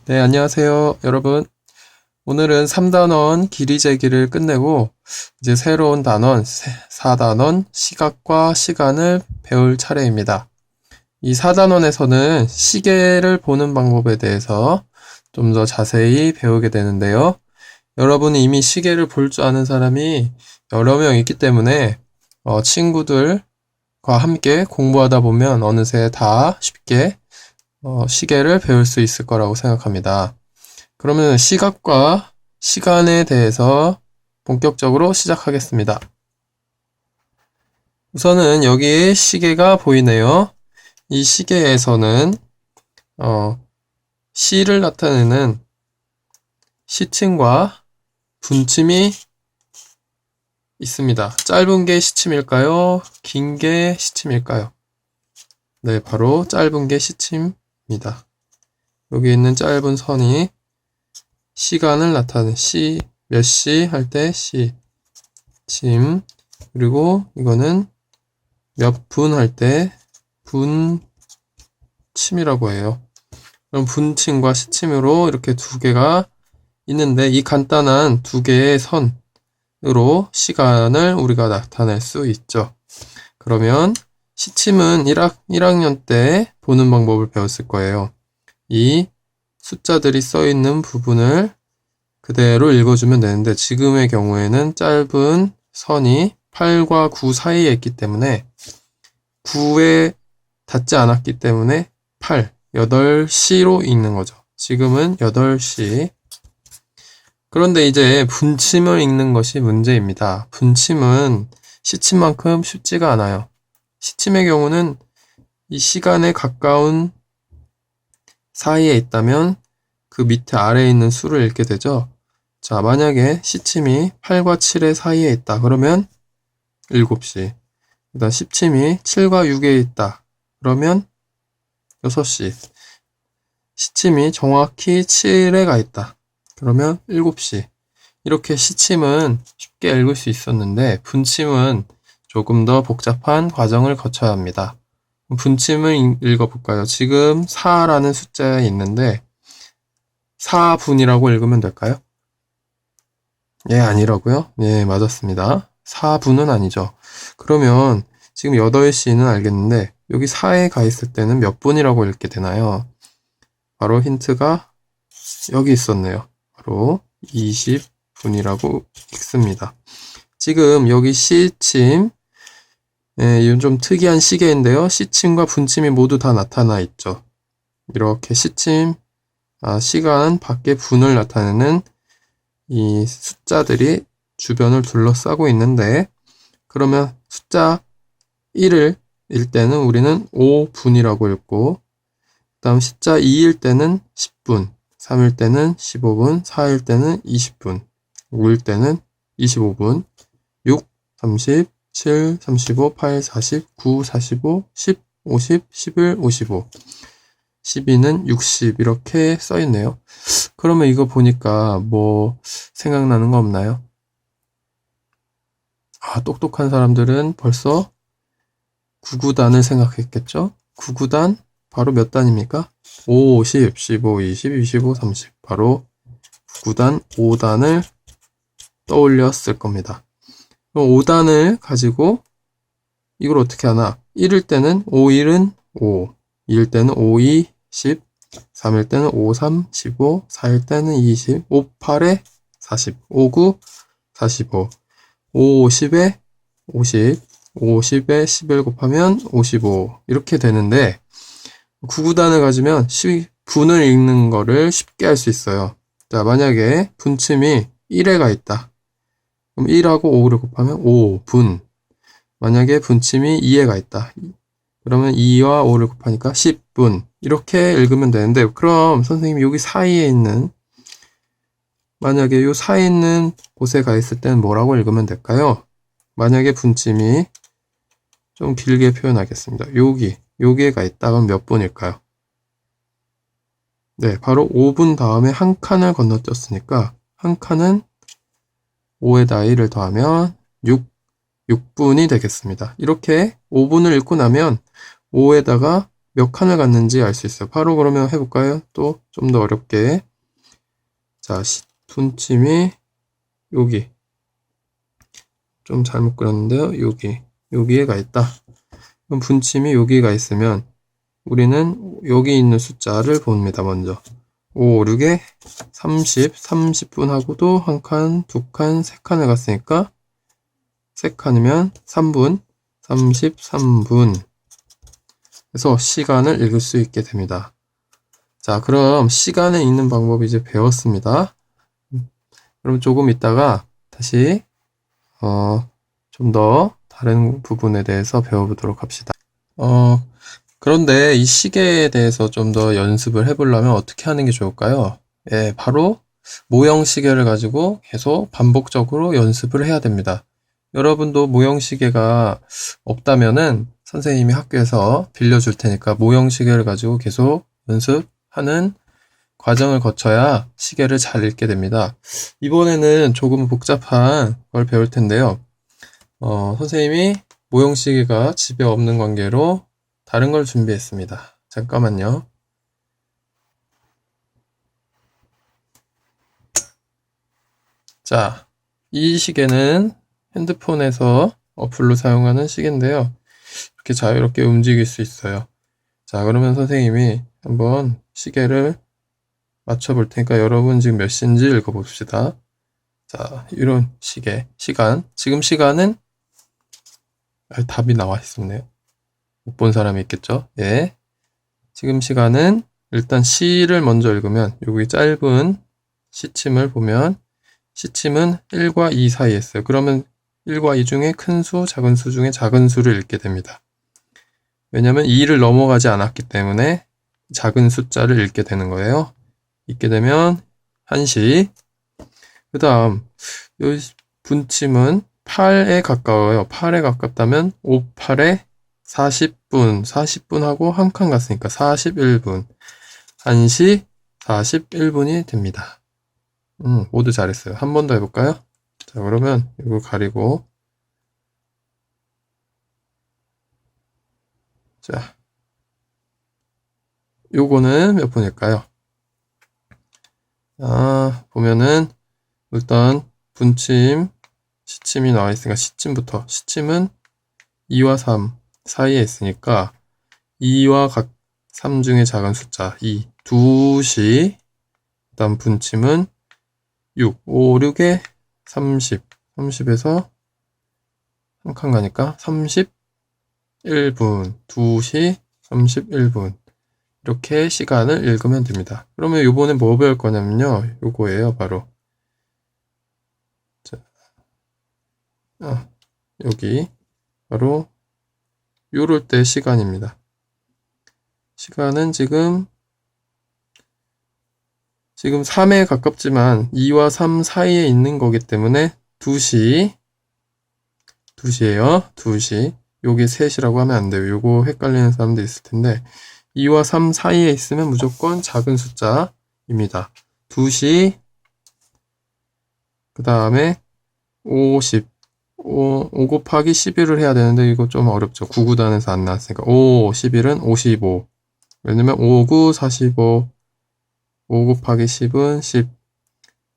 네, 안녕하세요, 여러분. 오늘은 3단원 길이 재기를 끝내고 이제 새로운 단원, 4단원 시각과 시간을 배울 차례입니다. 이 4단원에서는 시계를 보는 방법에 대해서 좀 더 자세히 배우게 되는데요. 여러분이 이미 시계를 볼 줄 아는 사람이 여러 명 있기 때문에 친구들과 함께 공부하다 보면 어느새 다 쉽게 시계를 배울 수 있을 거라고 생각합니다. 그러면 시각과 시간에 대해서 본격적으로 시작하겠습니다. 우선은 여기 시계가 보이네요. 이 시계에서는 시를 나타내는 시침과 분침이 있습니다. 짧은 게 시침일까요? 긴 게 시침일까요? 네, 바로 짧은 게 시침입니다. 여기 있는 짧은 선이 시간을 나타내는 몇 시 할 때 시, 침, 그리고 이거는 몇 분 할 때 분침이라고 해요. 그럼 분침과 시침으로 이렇게 두 개가 있는데 이 간단한 두 개의 선으로 시간을 우리가 나타낼 수 있죠. 그러면 시침은 1학년 때 보는 방법을 배웠을 거예요. 이 숫자들이 써 있는 부분을 그대로 읽어주면 되는데 지금의 경우에는 짧은 선이 8과 9 사이에 있기 때문에 9에 닿지 않았기 때문에 8, 8시로 읽는 거죠. 지금은 8시. 그런데 이제 분침을 읽는 것이 문제입니다. 분침은 시침만큼 쉽지가 않아요. 시침의 경우는 이 시간에 가까운 사이에 있다면 그 밑에 아래에 있는 수를 읽게 되죠. 자, 만약에 시침이 8과 7의 사이에 있다. 그러면 7시. 그다음 시침이 7과 6에 있다. 그러면 6시. 시침이 정확히 7에 가 있다. 그러면 7시. 이렇게 시침은 쉽게 읽을 수 있었는데 분침은 조금 더 복잡한 과정을 거쳐야 합니다. 분침을 읽어볼까요? 지금 4라는 숫자에 있는데 4분이라고 읽으면 될까요? 예, 아니라고요? 예, 맞았습니다. 4분은 아니죠. 그러면 지금 8시는 알겠는데 여기 4에 가 있을 때는 몇 분이라고 읽게 되나요? 바로 힌트가 여기 있었네요. 바로 20분이라고 읽습니다. 지금 여기 시침, 이건 좀 특이한 시계인데요. 시침과 분침이 모두 다 나타나 있죠. 이렇게 시침, 시간 밖에 분을 나타내는 이 숫자들이 주변을 둘러싸고 있는데 그러면 숫자 1을 일 때는 우리는 5분이라고 읽고 그 다음 숫자 2일 때는 10분, 3일 때는 15분, 4일 때는 20분, 5일 때는 25분, 6, 30, 7, 35, 8, 40, 9, 45, 10, 50, 11, 55, 12는 60 이렇게 써있네요. 그러면 이거 보니까 뭐 생각나는 거 없나요? 똑똑한 사람들은 벌써 9구단을 생각했겠죠? 9구단 바로 몇 단입니까? 5, 10, 15, 20, 25, 30 바로 9구단 5단을 떠올렸을 겁니다. 그럼 5단을 가지고 이걸 어떻게 하나? 1일 때는 5일은 5, 2일 때는 5, 2, 10, 3일 때는 5, 3, 15, 4일 때는 20, 5, 8에 40, 5, 9, 45, 5, 50에 50, 50에 11 곱하면 55 이렇게 되는데 9구단을 가지면 분을 읽는 거를 쉽게 할 수 있어요. 자, 만약에 분침이 1회가 있다. 그럼 1하고 5를 곱하면 5분. 만약에 분침이 2회가 있다. 그러면 2와 5를 곱하니까 10분. 이렇게 읽으면 되는데 그럼 선생님이 여기 사이에 있는 만약에 이 사이에 있는 곳에 가 있을 때는 뭐라고 읽으면 될까요? 만약에 분침이 좀 길게 표현하겠습니다. 여기에 가 있다. 그럼 몇 분일까요? 네, 바로 5분 다음에 한 칸을 건너뛰었으니까 한 칸은 5에다 1을 더하면 6분이 되겠습니다. 이렇게 5분을 읽고 나면 5에다가 몇 칸을 갔는지 알 수 있어요. 바로 그러면 해볼까요? 또 좀 더 어렵게. 자, 분침이 여기. 좀 잘못 그렸는데요. 여기에 가 있다. 그럼 분침이 여기가 있으면 우리는 여기 있는 숫자를 봅니다. 먼저 5, 6에 30, 30분 하고도 한 칸, 두 칸, 세 칸을 갔으니까 세 칸이면 3분, 33분. 그래서 시간을 읽을 수 있게 됩니다. 자, 그럼 시간을 읽는 방법 이제 배웠습니다. 그럼 조금 있다가 다시 좀 더 다른 부분에 대해서 배워보도록 합시다. 그런데 이 시계에 대해서 좀 더 연습을 해보려면 어떻게 하는 게 좋을까요? 예, 바로 모형 시계를 가지고 계속 반복적으로 연습을 해야 됩니다. 여러분도 모형 시계가 없다면은 선생님이 학교에서 빌려줄 테니까 모형 시계를 가지고 계속 연습하는 과정을 거쳐야 시계를 잘 읽게 됩니다. 이번에는 조금 복잡한 걸 배울 텐데요. 선생님이 모형 시계가 집에 없는 관계로 다른 걸 준비했습니다. 잠깐만요. 자, 이 시계는 핸드폰에서 어플로 사용하는 시계인데요. 이렇게 자유롭게 움직일 수 있어요. 자, 그러면 선생님이 한번 시계를 맞춰볼 테니까 여러분 지금 몇 시인지 읽어봅시다. 자, 이런 시간. 지금 시간은 답이 나와 있었네요. 못 본 사람이 있겠죠? 예. 지금 시간은 일단 시를 먼저 읽으면 여기 짧은 시침을 보면 시침은 1과 2 사이에 있어요. 그러면 1과 2 중에 큰 수, 작은 수 중에 작은 수를 읽게 됩니다. 왜냐면 2를 넘어가지 않았기 때문에 작은 숫자를 읽게 되는 거예요. 읽게 되면 1시. 그 다음 이 분침은 8에 가까워요. 8에 가깝다면 5, 8에 40분, 40분 하고 한 칸 갔으니까 41분. 1시 41분이 됩니다. 모두 잘했어요. 한 번 더 해볼까요? 자, 그러면 이거 가리고. 자, 요거는 몇 분일까요? 보면은 일단 분침, 시침이 나와 있으니까 시침부터. 시침은 2와 3 사이에 있으니까 2와 3 중에 작은 숫자 2, 2시. 그 다음 분침은 6, 5, 6에 30, 30에서 한 칸 가니까 31분, 2시 31분. 이렇게 시간을 읽으면 됩니다. 그러면 요번에 뭐 배울 거냐면요. 요거예요, 바로. 자, 여기. 바로, 요럴 때 시간입니다. 시간은 지금 3에 가깝지만 2와 3 사이에 있는 거기 때문에 2시예요. 2시. 요게 3시라고 하면 안 돼요. 요거 헷갈리는 사람도 있을 텐데 2와 3 사이에 있으면 무조건 작은 숫자입니다. 2시. 그 다음에 50. 5 곱하기 11을 해야 되는데 이거 좀 어렵죠. 9구단에서 안 나왔으니까 5, 11은 55. 왜냐면 5, 9, 45. 5 곱하기 10은 10,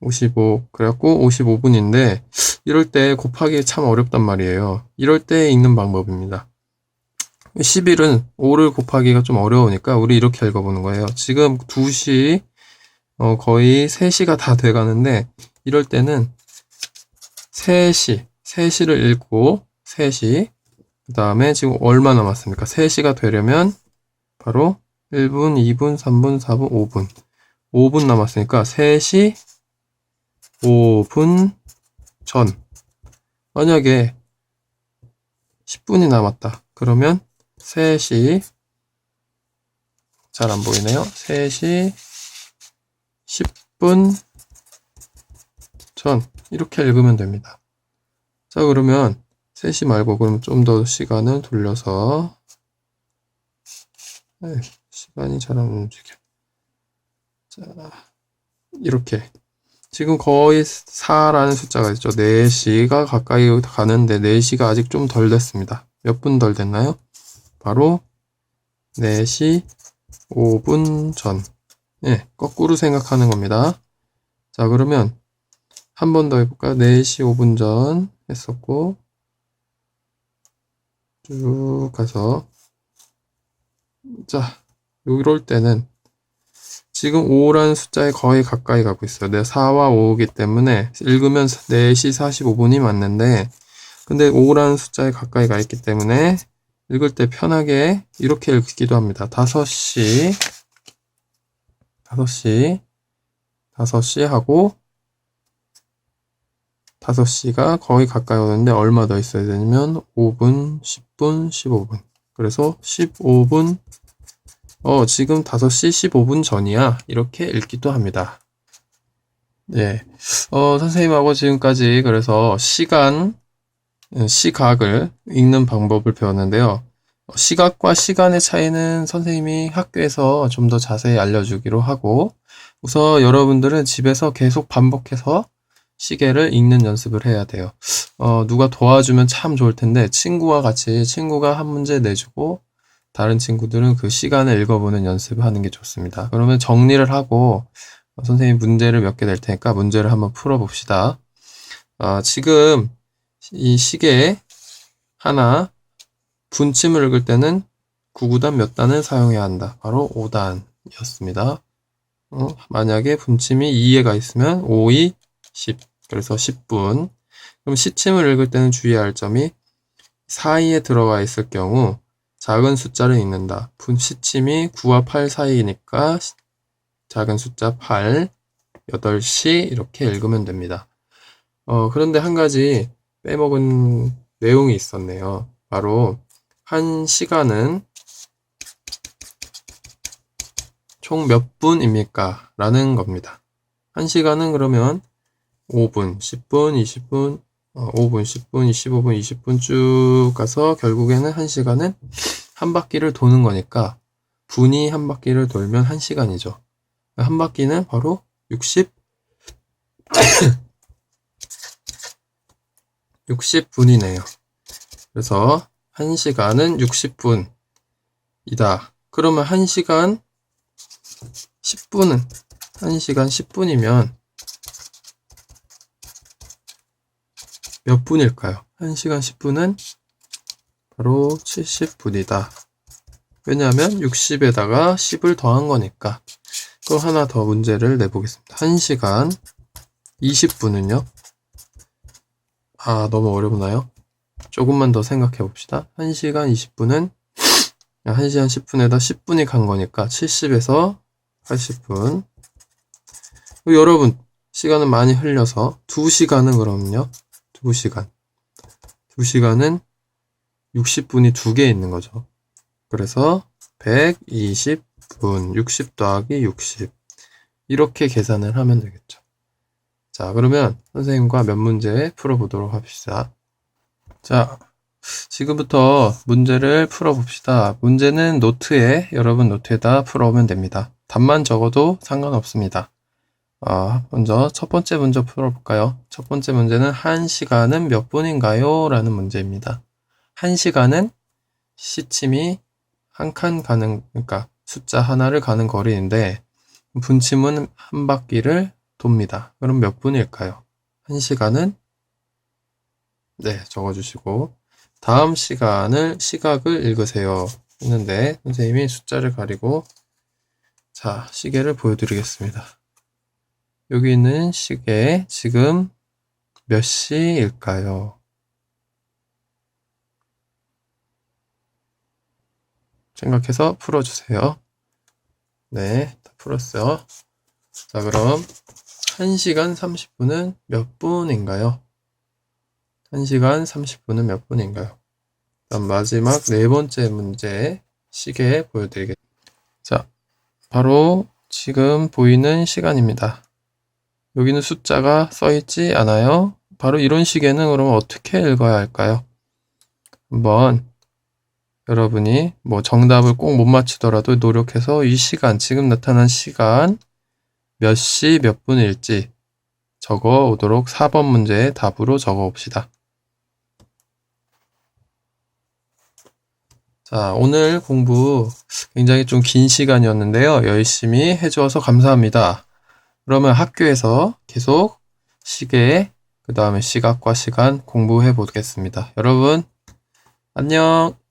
55. 그래갖고 55분인데 이럴 때 곱하기 참 어렵단 말이에요. 이럴 때 읽는 방법입니다. 11은 5를 곱하기가 좀 어려우니까 우리 이렇게 읽어보는 거예요. 지금 2시, 거의 3시가 다 돼가는데 이럴 때는 3시를 읽고 3시. 그 다음에 지금 얼마 남았습니까? 3시가 되려면 바로 1분, 2분, 3분, 4분, 5분. 5분 남았으니까 3시 5분 전. 만약에 10분이 남았다. 그러면 3시, 잘 안 보이네요. 3시 10분 전. 이렇게 읽으면 됩니다. 자, 그러면 3시 말고 그러면 좀 더 시간을 돌려서 시간이 잘 안 움직여. 자, 이렇게 지금 거의 4라는 숫자가 있죠. 4시가 가까이 가는데 4시가 아직 좀 덜 됐습니다. 몇 분 덜 됐나요? 바로 4시 5분 전. 예, 거꾸로 생각하는 겁니다. 자, 그러면 한 번 더 해볼까요? 4시 5분 전 했었고, 쭉 가서, 자, 이럴 때는 지금 5라는 숫자에 거의 가까이 가고 있어요. 4와 5이기 때문에 읽으면 4시 45분이 맞는데, 근데 5라는 숫자에 가까이 가 있기 때문에 읽을 때 편하게 이렇게 읽기도 합니다. 5시 하고 5시가 거의 가까이 오는데 얼마 더 있어야 되냐면 5분, 10분, 15분. 그래서 15분, 지금 5시 15분 전이야. 이렇게 읽기도 합니다. 예. 선생님하고 지금까지 그래서 시각을 읽는 방법을 배웠는데요. 시각과 시간의 차이는 선생님이 학교에서 좀 더 자세히 알려주기로 하고, 우선 여러분들은 집에서 계속 반복해서 시계를 읽는 연습을 해야 돼요. 누가 도와주면 참 좋을 텐데, 친구가 한 문제 내주고, 다른 친구들은 그 시간을 읽어보는 연습을 하는 게 좋습니다. 그러면 정리를 하고, 선생님 문제를 몇 개 낼 테니까 문제를 한번 풀어봅시다. 지금 이 시계 하나, 분침을 읽을 때는 9구단 몇 단을 사용해야 한다. 바로 5단이었습니다. 만약에 분침이 2에가 있으면 5, 2, 10. 그래서 10분. 그럼 시침을 읽을 때는 주의해야 할 점이 사이에 들어가 있을 경우 작은 숫자를 읽는다. 시침이 9와 8 사이니까 작은 숫자 8, 8시 이렇게 읽으면 됩니다. 그런데 한 가지 빼먹은 내용이 있었네요. 바로 한 시간은 총 몇 분입니까? 라는 겁니다. 한 시간은 그러면 5분, 10분, 20분, 5분, 10분, 25분, 20분 쭉 가서 결국에는 한 시간은 한 바퀴를 도는 거니까 분이 한 바퀴를 돌면 한 시간이죠. 한 바퀴는 바로 60분이네요. 그래서 1시간은 60분이다. 그러면 1시간 10분은 1시간 10분이면 몇 분일까요? 1시간 10분은 바로 70분이다. 왜냐하면 60에다가 10을 더한 거니까. 그럼 하나 더 문제를 내보겠습니다. 1시간 20분은요? 너무 어렵나요? 조금만 더 생각해 봅시다. 1시간 20분은 1시간 10분에다 10분이 간 거니까 70에서 80분. 여러분, 시간은 많이 흘려서 2시간은 그러면요. 2시간은 60분이 2개 있는 거죠. 그래서 120분, 60 더하기 60. 이렇게 계산을 하면 되겠죠. 자, 그러면 선생님과 몇 문제 풀어보도록 합시다. 자, 지금부터 문제를 풀어봅시다. 문제는 여러분 노트에다 풀어오면 됩니다. 답만 적어도 상관없습니다. 먼저 첫 번째 문제 풀어볼까요? 첫 번째 문제는 1시간은 몇 분인가요? 라는 문제입니다. 1시간은 시침이 한 칸 그러니까 숫자 하나를 가는 거리인데, 분침은 한 바퀴를 돕니다. 그럼 몇 분일까요? 1시간은 적어주시고, 다음 시각을 읽으세요 했는데 선생님이 숫자를 가리고 시계를 보여드리겠습니다. 여기 있는 시계 지금 몇 시일까요? 생각해서 풀어주세요. 네, 다 풀었어요. 자, 그럼 1시간 30분은 몇 분인가요? 1시간 30분은 몇 분인가요? 그다음 마지막 네 번째 문제 시계 보여드리겠습니다. 자, 바로 지금 보이는 시간입니다. 여기는 숫자가 써있지 않아요? 바로 이런 시계는 그러면 어떻게 읽어야 할까요? 한번 여러분이 정답을 꼭 못 맞추더라도 노력해서 이 시간, 지금 나타난 시간 몇 시 몇 분일지 적어 오도록 4번 문제의 답으로 적어 봅시다. 자, 오늘 공부 굉장히 좀 긴 시간이었는데요. 열심히 해주어서 감사합니다. 그러면 학교에서 계속 시계, 그 다음에 시각과 시간 공부해 보겠습니다. 여러분, 안녕!